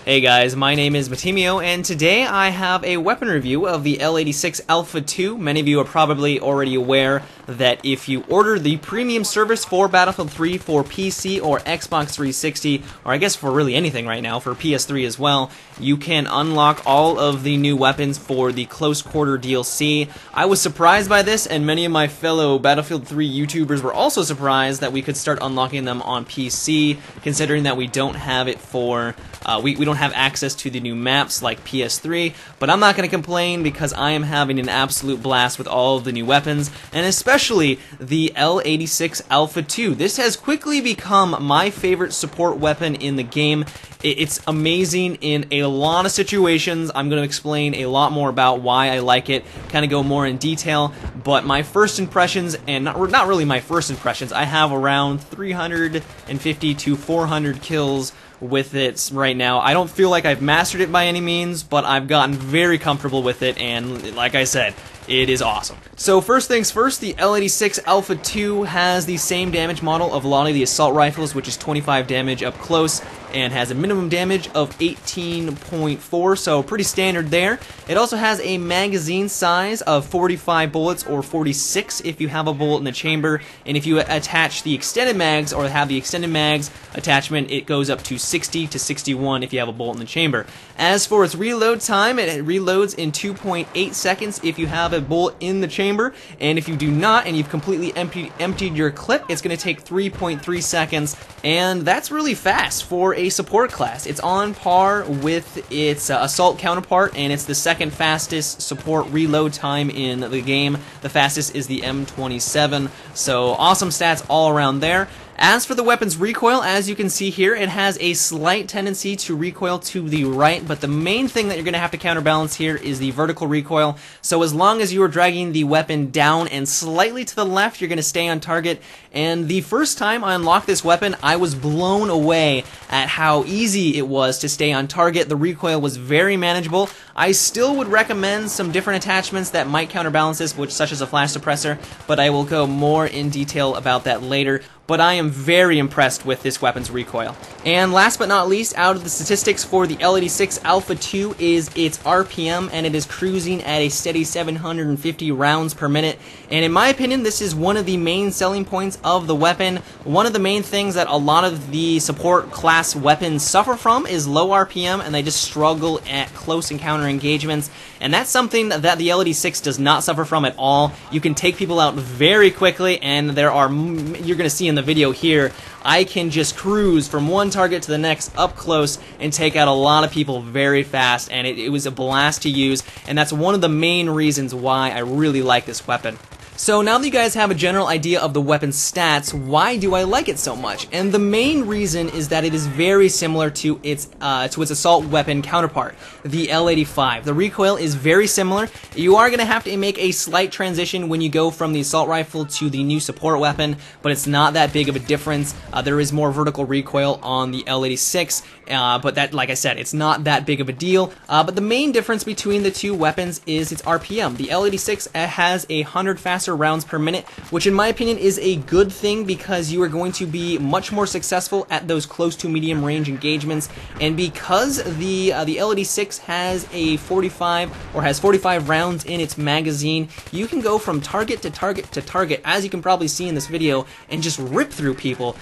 Hey guys, my name is Matimio, and today I have a weapon review of the L86 Alpha 2. Many of you are probably already aware that if you order the premium service for Battlefield 3 for PC or Xbox 360, or I guess for really anything right now, for PS3 as well, you can unlock all of the new weapons for the Close Quarter DLC. I was surprised by this, and many of my fellow Battlefield 3 YouTubers were also surprised that we could start unlocking them on PC, considering that we don't have it for... we don't have access to the new maps like PS3, but I'm not going to complain because I am having an absolute blast with all of the new weapons, and especially the L86 Alpha 2. This has quickly become my favorite support weapon in the game. It's amazing in a lot of situations. I'm going to explain a lot more about why I like it, kind of go more in detail, but my first impressions, and not really my first impressions, I have around 350 to 400 kills with it right now. I don't feel like I've mastered it by any means, but I've gotten very comfortable with it, and like I said, it is awesome. So first things first, the L86 Alpha 2 has the same damage model of a lot of the assault rifles, which is 25 damage up close, and has a minimum damage of 18.4, so pretty standard there. It also has a magazine size of 45 bullets, or 46 if you have a bullet in the chamber, and if you attach the extended mags, or have the extended mags attachment, it goes up to 60 to 61 if you have a bullet in the chamber. As for its reload time, it reloads in 2.8 seconds if you have a bullet in the chamber, and if you do not, and you've completely emptied your clip, it's going to take 3.3 seconds, and that's really fast for a support class. It's on par with its assault counterpart, and it's the second fastest support reload time in the game. The fastest is the M27, so awesome stats all around there. As for the weapon's recoil, as you can see here, it has a slight tendency to recoil to the right, but the main thing that you're going to have to counterbalance here is the vertical recoil. So as long as you are dragging the weapon down and slightly to the left, you're going to stay on target. And the first time I unlocked this weapon, I was blown away at how easy it was to stay on target. The recoil was very manageable. I still would recommend some different attachments that might counterbalance this, such as a flash suppressor, but I will go more in detail about that later. But I am very impressed with this weapon's recoil. And last but not least, out of the statistics for the L86 Alpha 2 is its RPM, and it is cruising at a steady 750 rounds per minute. And in my opinion, this is one of the main selling points of the weapon. One of the main things that a lot of the support class weapons suffer from is low RPM, and they just struggle at close encounter engagements. And that's something that the L86 does not suffer from at all. You can take people out very quickly, and you're going to see in the video here, I can just cruise from one target to the next up close and take out a lot of people very fast, and it was a blast to use, and that's one of the main reasons why I really like this weapon. So now that you guys have a general idea of the weapon's stats, why do I like it so much? And the main reason is that it is very similar to its assault weapon counterpart, the L85. The recoil is very similar. You are going to have to make a slight transition when you go from the assault rifle to the new support weapon, but it's not that big of a difference. There is more vertical recoil on the L86, but that, like I said, it's not that big of a deal. But the main difference between the two weapons is its RPM. The L86 has 100 faster rounds per minute, which in my opinion is a good thing because you are going to be much more successful at those close to medium range engagements, and because the L86 has a 45 rounds in its magazine, you can go from target to target to target, as you can probably see in this video, and just rip through people.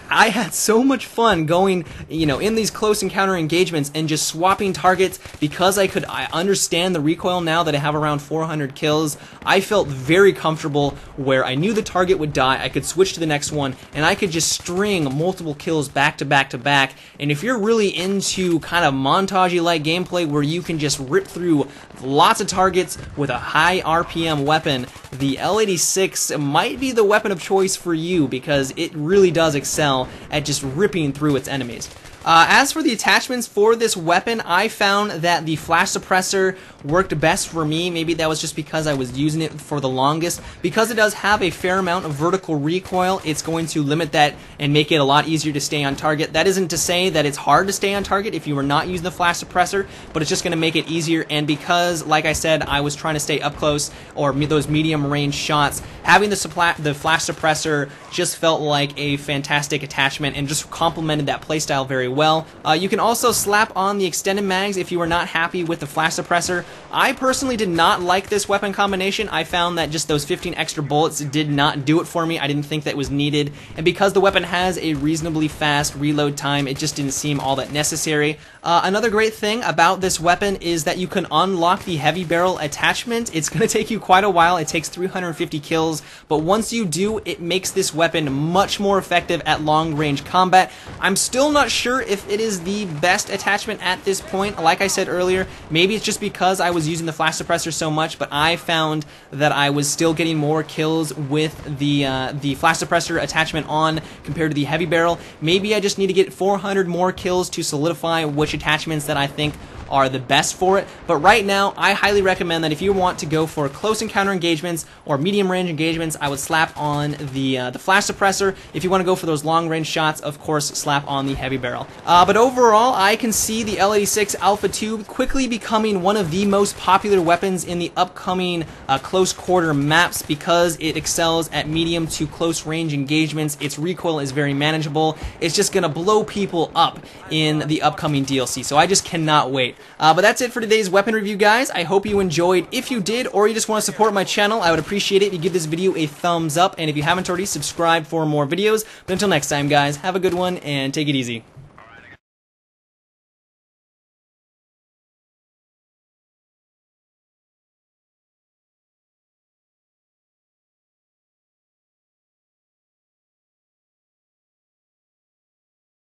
I had so much fun going, in these close encounter engagements and just swapping targets because I understand the recoil now that I have around 400 kills. I felt very comfortable where I knew the target would die, I could switch to the next one, and I could just string multiple kills back to back to back. And if you're really into kind of montage-y like gameplay where you can just rip through lots of targets with a high RPM weapon, the L86 might be the weapon of choice for you because it really does excel at just ripping through its enemies. As for the attachments for this weapon, I found that the flash suppressor worked best for me. Maybe that was just because I was using it for the longest. Because it does have a fair amount of vertical recoil, it's going to limit that and make it a lot easier to stay on target. That isn't to say that it's hard to stay on target if you are not using the flash suppressor, but it's just going to make it easier. And because, like I said, I was trying to stay up close or those medium range shots, having the flash suppressor just felt like a fantastic attachment and just complemented that playstyle very well. well. You can also slap on the extended mags if you are not happy with the flash suppressor. I personally did not like this weapon combination. I found that just those 15 extra bullets did not do it for me. I didn't think that was needed, and because the weapon has a reasonably fast reload time, it just didn't seem all that necessary. Another great thing about this weapon is that you can unlock the heavy barrel attachment. It's going to take you quite a while. It takes 350 kills, but once you do, it makes this weapon much more effective at long-range combat. I'm still not sure if it is the best attachment at this point. Like I said earlier, maybe it's just because I was using the flash suppressor so much, but I found that I was still getting more kills with the flash suppressor attachment on compared to the heavy barrel. Maybe I just need to get 400 more kills to solidify which attachments that I think are the best for it. But right now, I highly recommend that if you want to go for close encounter engagements or medium range engagements, I would slap on the flash suppressor. If you want to go for those long range shots, of course, slap on the heavy barrel. But overall, I can see the L86 Alpha 2 quickly becoming one of the most popular weapons in the upcoming close quarter maps because it excels at medium to close range engagements. Its recoil is very manageable. It's just going to blow people up in the upcoming DLC, so I just cannot wait. But that's it for today's weapon review, guys. I hope you enjoyed. If you did, or you just want to support my channel, I would appreciate it if you give this video a thumbs up, and if you haven't already, subscribe for more videos. But until next time, guys, have a good one, and take it easy.